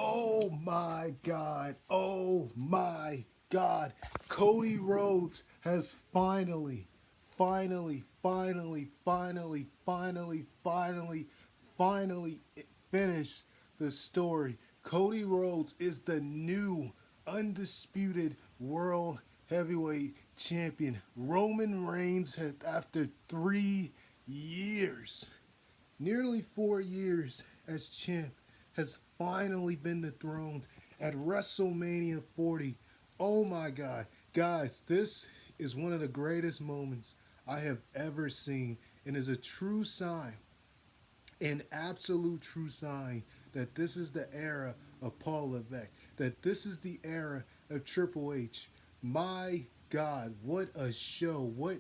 Oh my God. Oh my God. Cody Rhodes has finally finished the story. Cody Rhodes is the new undisputed world heavyweight champion. Roman Reigns had, after 3 years, nearly 4 years as champ, has finally been dethroned at WrestleMania 40. Oh my God. Guys, this is one of the greatest moments I have ever seen and is a true sign, an absolute true sign that this is the era of Paul Levesque, that this is the era of Triple H. My God, what a show.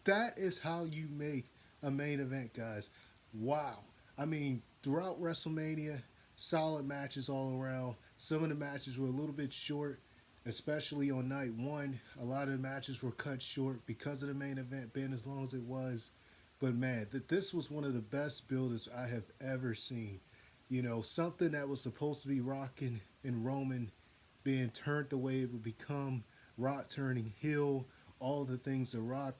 That is how you make a main event, guys. Wow. I mean, throughout WrestleMania, solid matches all around. Some of the matches were a little bit short, especially on night one. A lot of the matches were cut short because of the main event being as long as it was. But man, this was one of the best builders I have ever seen. You know, something that was supposed to be rocking and Roman being turned the way it would become, Rock turning heel, all the things that Rock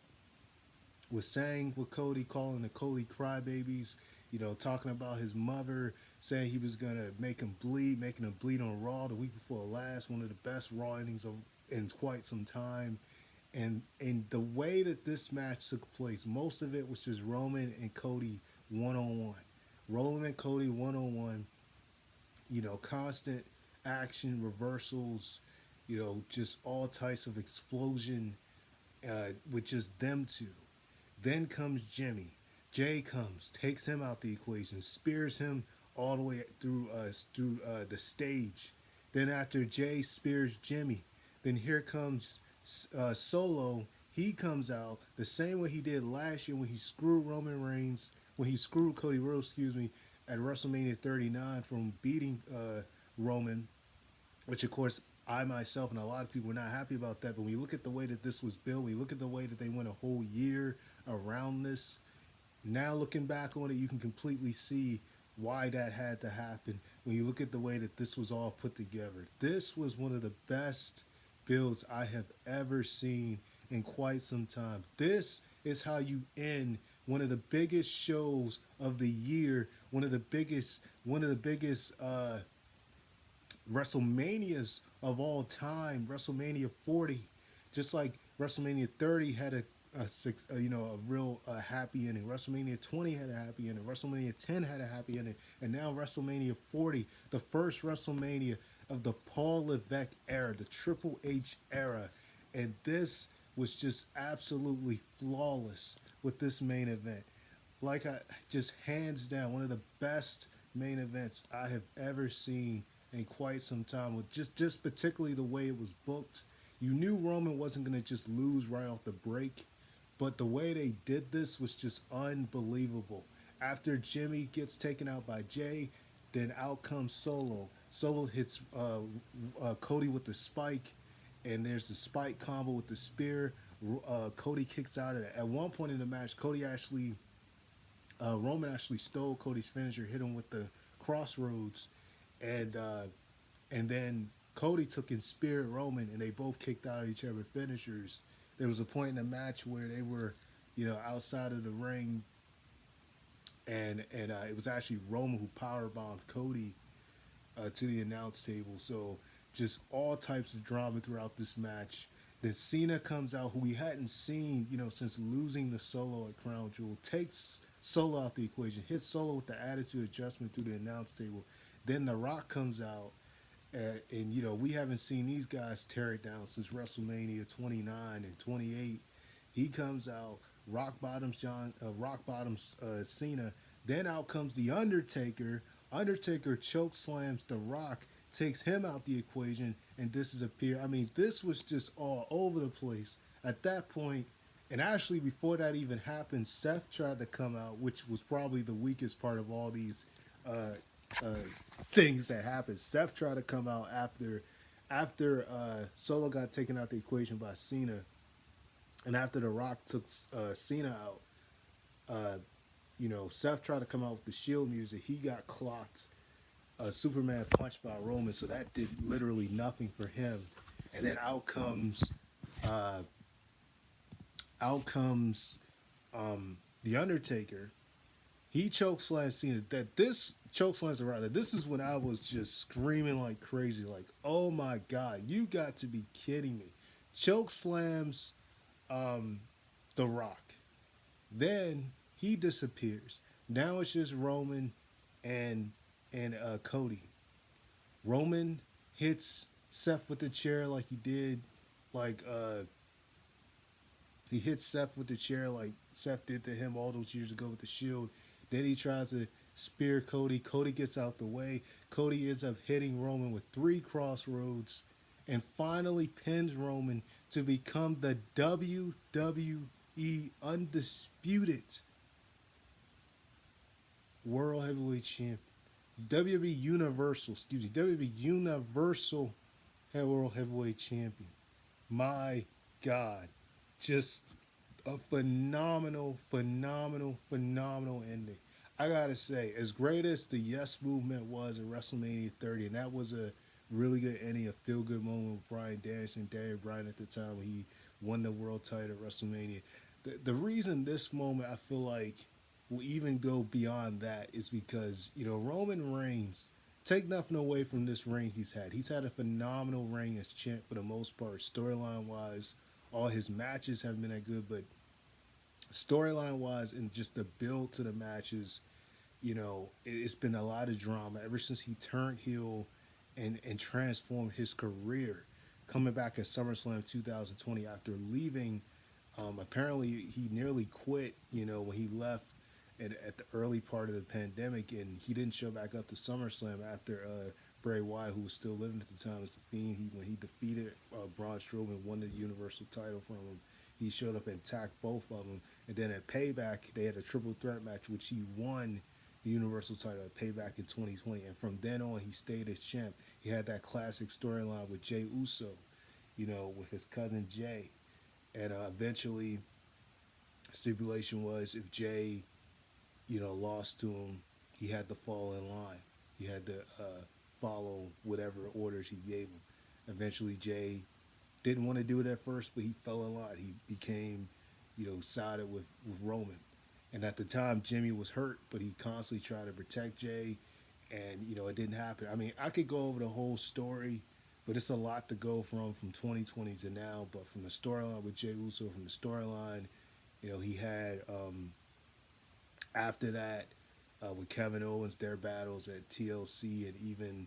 was saying with Cody, calling the Cody crybabies, you know, talking about his mother, saying he was gonna make him bleed, making him bleed on Raw the week before last, one of the best Raw innings in quite some time. And the way that this match took place, most of it was just Roman and Cody 1-on-1. Roman and Cody 1-on-1, you know, constant action, reversals, you know, just all types of explosion with just them two. Then comes Jimmy. Jay comes, takes him out the equation, spears him all the way through the stage. Then after Jay spears Jimmy, then here comes Solo. He comes out the same way he did last year when he screwed Roman Reigns, when he screwed Cody Rhodes, excuse me, at WrestleMania 39 from beating Roman, which of course I myself and a lot of people were not happy about that. But when you look at the way that this was built, when you look at the way that they went a whole year around this, now looking back on it, you can completely see why that had to happen. When you look at the way that this was all put together, this was one of the best builds I have ever seen in quite some time. This is how you end one of the biggest shows of the year, one of the biggest WrestleManias of all time, WrestleMania 40, just like WrestleMania 30 had a real happy ending. WrestleMania 20 had a happy ending. WrestleMania 10 had a happy ending, and now WrestleMania 40, the first WrestleMania of the Paul Levesque era, the Triple H era, and this was just absolutely flawless with this main event. Like I just hands down one of the best main events I have ever seen in quite some time. With just particularly the way it was booked, you knew Roman wasn't gonna just lose right off the break, but the way they did this was just unbelievable. After Jimmy gets taken out by Jay, then out comes Solo. Solo hits Cody with the spike, and there's the spike combo with the spear. Cody kicks out of it. At one point in the match, Roman actually stole Cody's finisher, hit him with the crossroads, and uh, and then Cody took and speared Roman, and they both kicked out of each other's finishers. There was a point in the match where they were, you know, outside of the ring, and it was actually Roman who power bombed Cody to the announce table. So just all types of drama throughout this match. Then Cena comes out, who we hadn't seen, you know, since losing the Solo at Crown Jewel, takes Solo out the equation, hits Solo with the attitude adjustment through the announce table. Then The Rock comes out, and you know we haven't seen these guys tear it down since WrestleMania 29 and 28. He comes out, rock bottoms Cena. Then out comes the Undertaker. Undertaker choke slams The Rock, takes him out the equation, and disappears. I mean, this was just all over the place at that point. And actually, before that even happened, Seth tried to come out, which was probably the weakest part of all these uh, uh, things that happened. Seth tried to come out after Solo got taken out the equation by Cena, and after The Rock took Cena out. Uh, you know, Seth tried to come out with the Shield music. He got clocked a Superman punch by Roman, so that did literally nothing for him. And then uh, out comes the Undertaker. He chokeslam Cena. That this chokeslams are rather. This is when I was just screaming like crazy, like, "Oh my god, you got to be kidding me!" Chokeslams The Rock. Then he disappears. Now it's just Roman and Cody. Roman hits Seth with the chair like he did, like he hits Seth with the chair like Seth did to him all those years ago with the Shield. Then he tries to spear Cody. Cody gets out the way. Cody ends up hitting Roman with three crossroads and finally pins Roman to become the WWE Undisputed World Heavyweight Champion. WWE Universal, excuse me, WWE Universal World Heavyweight Champion. My God. Just a phenomenal, phenomenal, phenomenal ending. I gotta say, as great as the Yes Movement was at WrestleMania 30, and that was a really good ending, a feel good moment with Bryan Danielson, Daniel Bryan at the time when he won the world title at WrestleMania. The reason this moment I feel like will even go beyond that is because, Roman Reigns, take nothing away from this reign he's had. He's had a phenomenal reign as champ for the most part, storyline wise. All his matches have been that good, but storyline wise and just the build to the matches, it's been a lot of drama ever since he turned heel and transformed his career, coming back at SummerSlam 2020 after leaving. Apparently, he nearly quit, when he left at the early part of the pandemic, and he didn't show back up to SummerSlam after Bray Wyatt, who was still living at the time as the Fiend. When he defeated Braun Strowman, won the Universal title from him. He showed up and attacked both of them, and then at Payback, they had a triple threat match, which he won the Universal title at Payback in 2020. And from then on, he stayed as champ. He had that classic storyline with Jey Uso, with his cousin Jay, and eventually, stipulation was if Jay lost to him, he had to fall in line. He had to follow whatever orders he gave him. Eventually, Jay didn't want to do it at first, but he fell in line. He became, sided with Roman. And at the time, Jimmy was hurt, but he constantly tried to protect Jay, and it didn't happen. I mean, I could go over the whole story, but it's a lot to go from 2020 to now. But from the storyline with Jey Uso, from the storyline, he had after that, with Kevin Owens, their battles at TLC, and even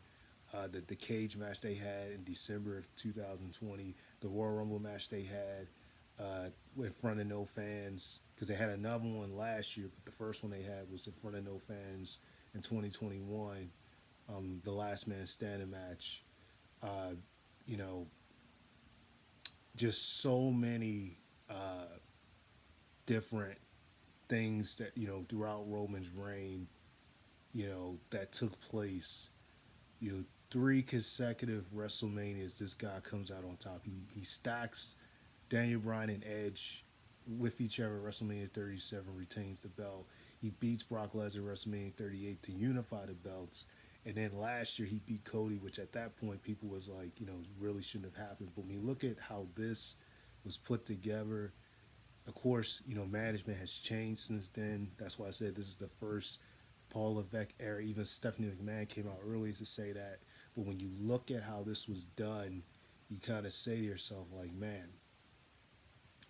the cage match they had in December of 2020, the Royal Rumble match they had in front of no fans, because they had another one last year, but the first one they had was in front of no fans in 2021. The Last Man Standing match. Uh, you know, just so many different things that throughout Roman's reign, that took place. Three consecutive WrestleManias, this guy comes out on top. He stacks Daniel Bryan and Edge with each other. WrestleMania 37, retains the belt. He beats Brock Lesnar WrestleMania 38 to unify the belts. And then last year he beat Cody, which at that point people was like, really shouldn't have happened. But when you look at how this was put together, of course, management has changed since then. That's why I said this is the first Paul Levesque era. Even Stephanie McMahon came out early to say that. But when you look at how this was done, you kind of say to yourself, like, man,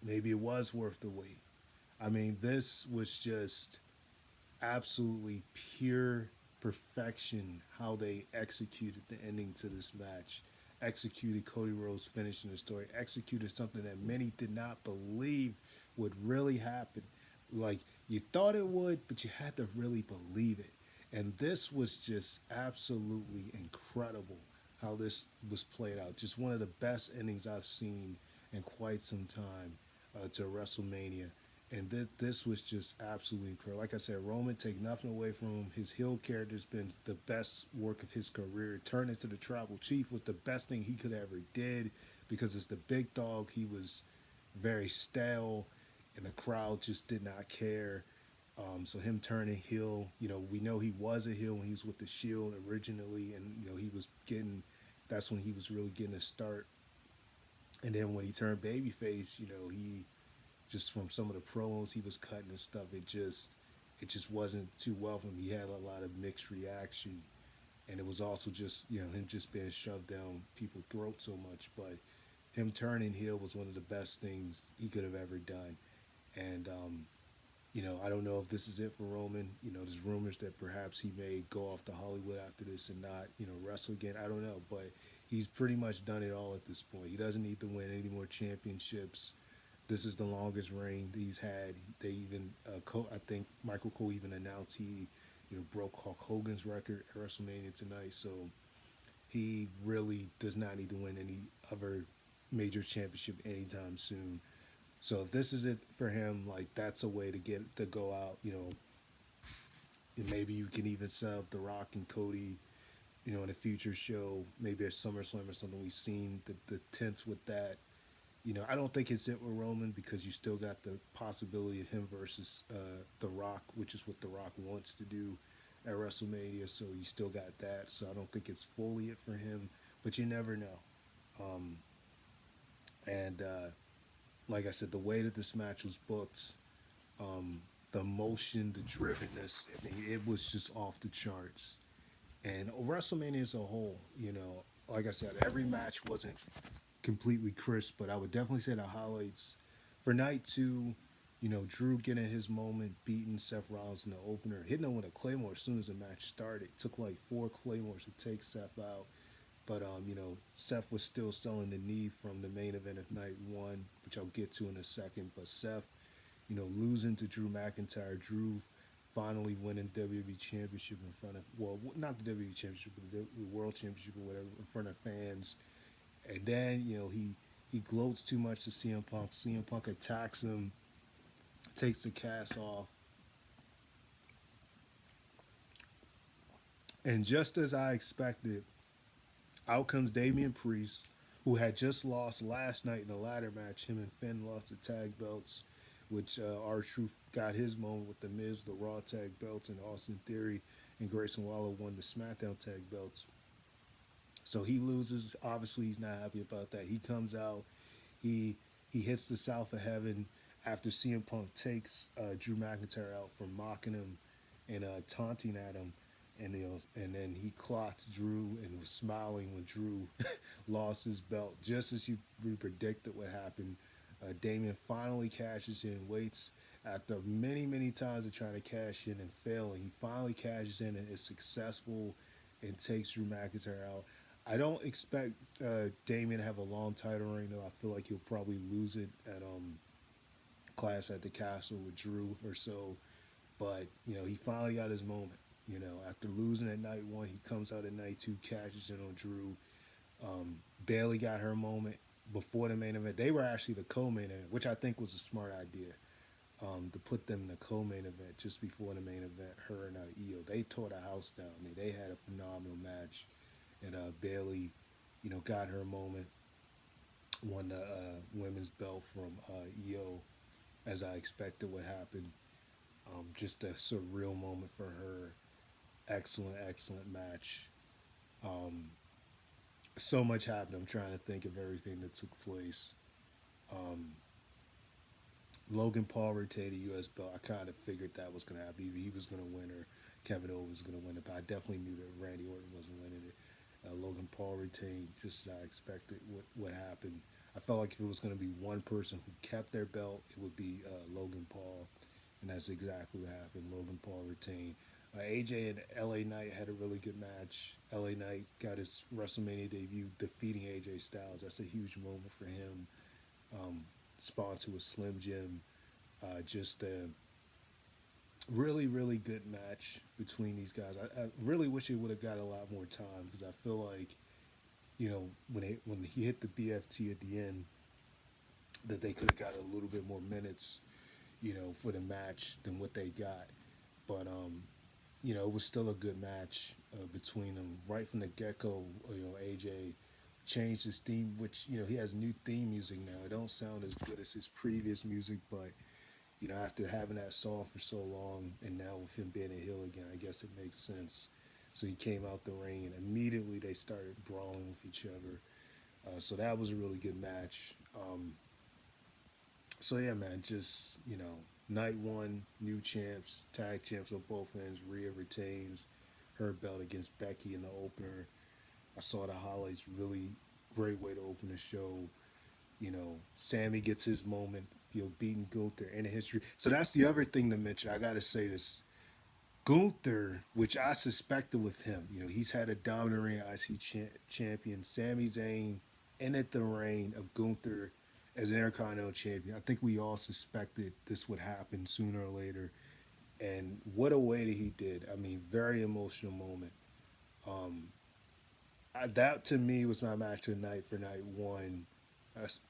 maybe it was worth the wait. I mean, this was just absolutely pure perfection how they executed the ending to this match, executed Cody Rhodes finishing the story, executed something that many did not believe would really happen. Like, you thought it would, but you had to really believe it. And this was just absolutely incredible how this was played out. Just one of the best endings I've seen in quite some time to WrestleMania. And this was just absolutely incredible. Like I said, Roman, take nothing away from him. His heel character's been the best work of his career. Turn into the Tribal Chief was the best thing he could ever did, because as the big dog, he was very stale, and the crowd just did not care. So him turning heel, we know he was a heel when he was with the Shield originally, and he was getting. That's when he was really getting a start. And then when he turned babyface, he just from some of the promos he was cutting and stuff, it just wasn't too well for him. He had a lot of mixed reaction, and it was also just him just being shoved down people's throats so much. But him turning heel was one of the best things he could have ever done. And I don't know if this is it for Roman. There's rumors that perhaps he may go off to Hollywood after this and not, wrestle again. I don't know, but he's pretty much done it all at this point. He doesn't need to win any more championships. This is the longest reign he's had. They even, I think Michael Cole even announced he, broke Hulk Hogan's record at WrestleMania tonight. So he really does not need to win any other major championship anytime soon. So if this is it for him, like that's a way to get to go out, and maybe you can even set up The Rock and Cody, in a future show, maybe a SummerSlam or something. We've seen the tints with that. I don't think it's it with Roman because you still got the possibility of him versus The Rock, which is what The Rock wants to do at WrestleMania. So you still got that. So I don't think it's fully it for him, but you never know. Um, and like I said, the way that this match was booked, the emotion, the drivenness, I mean, it was just off the charts. And WrestleMania as a whole, like I said, every match wasn't completely crisp, but I would definitely say the highlights for night two, Drew getting his moment, beating Seth Rollins in the opener, hitting him with a Claymore as soon as the match started. It took like 4 Claymores to take Seth out. But Seth was still selling the knee from the main event of night one, which I'll get to in a second. But Seth, losing to Drew McIntyre, Drew finally winning WWE Championship in front of, well, not the WWE Championship, but the World Championship or whatever, in front of fans. And then he gloats too much to CM Punk. CM Punk attacks him, takes the cast off, and just as I expected, out comes Damian Priest, who had just lost last night in the ladder match. Him and Finn lost the tag belts, which R-Truth got his moment with the Miz, the Raw tag belts, and Austin Theory and Grayson Waller won the SmackDown tag belts. So he loses. Obviously, he's not happy about that. He comes out. He he hits the South of Heaven after CM Punk takes Drew McIntyre out for mocking him and taunting at him. And then he clocked Drew and was smiling when Drew lost his belt, just as we predicted what happened. Damien finally cashes in, waits after many, many times of trying to cash in and failing. He finally cashes in and is successful and takes Drew McIntyre out. I don't expect Damien to have a long title reign, though. I feel like he'll probably lose it at Clash at the Castle with Drew or so. But, he finally got his moment. After losing at night one, he comes out at night two, cashes in on Drew. Bailey got her moment before the main event. They were actually the co-main event, which I think was a smart idea. To put them in the co-main event just before the main event, her and Io. They tore the house down. I mean, they had a phenomenal match. And Bailey, got her moment, won the women's belt from Io, as I expected would happen. Just a surreal moment for her. Excellent, excellent match. Um, so much happened. I'm trying to think of everything that took place. Um, Logan Paul retained the U.S. belt. I kind of figured that was going to happen. Either he was going to win or Kevin Owens was going to win it, but I definitely knew that Randy Orton wasn't winning it. Logan Paul retained just as I expected what happened. I felt like if it was going to be one person who kept their belt, it would be Logan Paul, and that's exactly what happened. Logan Paul retained. AJ and LA Knight had a really good match. LA Knight got his WrestleMania debut defeating AJ Styles. That's a huge moment for him. Sponsor was Slim Jim. Just a really, really good match between these guys. I really wish it would have got a lot more time because I feel like, when he hit the BFT at the end, that they could have got a little bit more minutes, for the match than what they got. But it was still a good match between them right from the get go. AJ changed his theme, which he has new theme music now. It don't sound as good as his previous music, but After having that song for so long, and now with him being a heel again, I guess it makes sense. So he came out the ring, and immediately they started brawling with each other. So that was a really good match. So yeah, man, just night one, new champs, tag champs on both ends. Rhea retains her belt against Becky in the opener. I saw the highlights. Really great way to open the show. Sammy gets his moment. Beating Gunther in history. So that's the other thing to mention. I gotta say this. Gunther, which I suspected with him, he's had a dominant reign IC champion. Sami Zayn ended the reign of Gunther as an Intercontinental champion. I think we all suspected this would happen sooner or later. And what a way that he did. I mean, very emotional moment. Um, that to me was my match of the night for night one.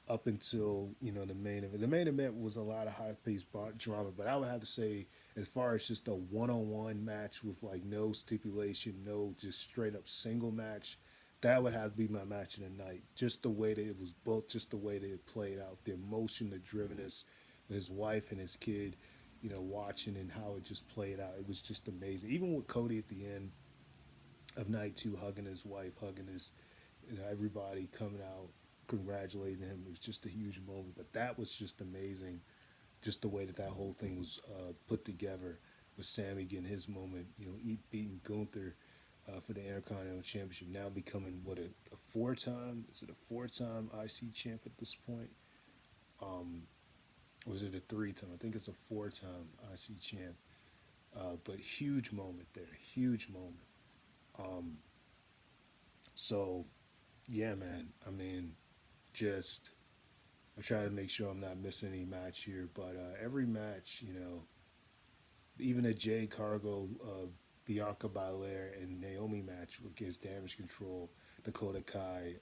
Up until the main event. The main event was a lot of high paced drama, but I would have to say, as far as just a one on one match with like no stipulation, no just straight up single match, that would have to be my match of the night. Just the way that it was built, just the way that it played out, the emotion, the drivenness, his wife and his kid, watching and how it just played out. It was just amazing. Even with Cody at the end of night two, hugging his wife, hugging his, everybody coming out, congratulating him. It was just a huge moment. But that was just amazing, just the way that whole thing was put together with Sammy getting his moment, beating Gunther for the Intercontinental Championship, now becoming what a four-time, is it a four-time IC champ at this point? Or is it a three-time? I think it's a four-time IC champ. But huge moment there, huge moment. Um, so yeah, man. I mean, just I try to make sure I'm not missing any match here, but every match, even a Jay Cargo, Bianca Belair, and Naomi match against Damage Control, Dakota Kai,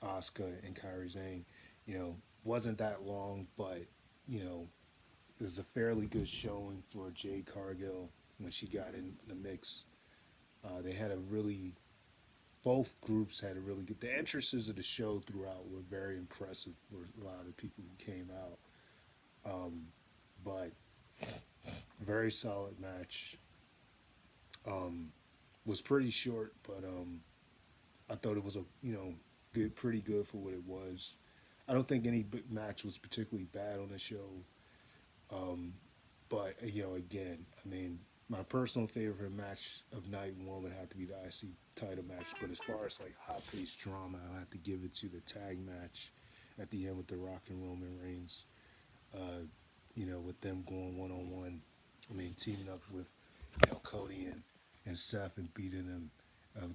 Asuka, and Kairi Sane, wasn't that long, but you know, it was a fairly good showing for Jay Cargill when she got in the mix. They had a really both groups had a really good. The entrances of the show throughout were very impressive for a lot of people who came out. But very solid match. Um, was pretty short, but I thought it was a good, pretty good for what it was. I don't think any match was particularly bad on the show. Um, but again, I mean, my personal favorite match of night one would have to be the IC title match. But as far as like hot paced drama, I'll have to give it to the tag match at the end with The Rock and Roman Reigns. Uh, with them going one on one. I mean, teaming up with Cody and Seth and beating them.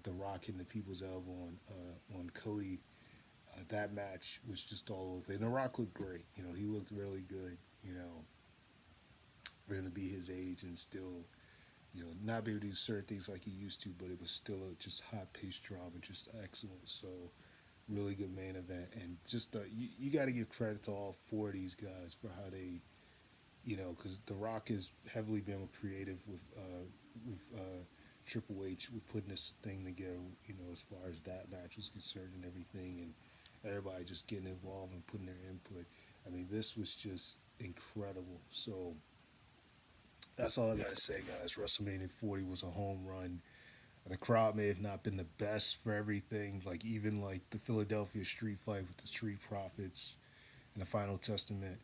The Rock hitting the people's elbow on Cody. That match was just all over. And The Rock looked great. He looked really good. For him to be his age and still, not be able to do certain things like he used to, but it was still a just hot paced drama, just excellent. So, really good main event, and just you got to give credit to all four of these guys for how they, because The Rock has heavily been creative with Triple H with putting this thing together. As far as that match was concerned and everything, and everybody just getting involved and putting their input. I mean, this was just incredible. So that's all I gotta say, guys. WrestleMania 40 was a home run. The crowd may have not been the best for everything, like even like the Philadelphia street fight with the Street Profits and the Final Testament.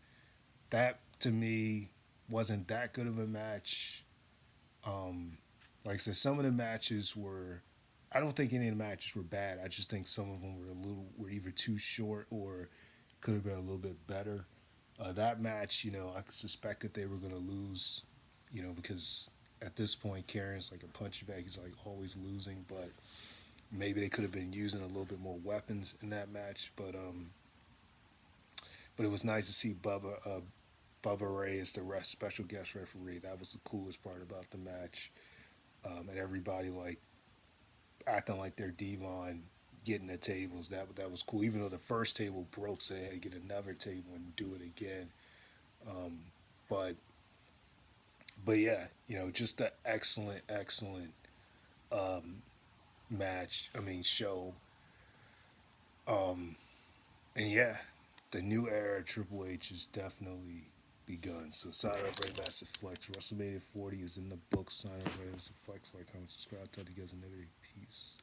That to me wasn't that good of a match. Um, like I said, some of the matches were. I don't think any of the matches were bad. I just think some of them were either too short or could have been a little bit better. That match, I suspect that they were going to lose, because at this point, Karen's like a punching bag. He's like always losing, but maybe they could have been using a little bit more weapons in that match. But it was nice to see Bubba Ray as the special guest referee. That was the coolest part about the match, and everybody like acting like they're Devon getting the tables. That was cool. Even though the first table broke, so they had to get another table and do it again. Um, but yeah, just an excellent um, match. I mean, show. Um, and yeah, the new era of Triple H is definitely begun. So sign up, Ray Massive Flex. WrestleMania 40 is in the books. Sign up, Ray Massive Flex. Like, comment, subscribe. Tell you guys a nigga. Peace.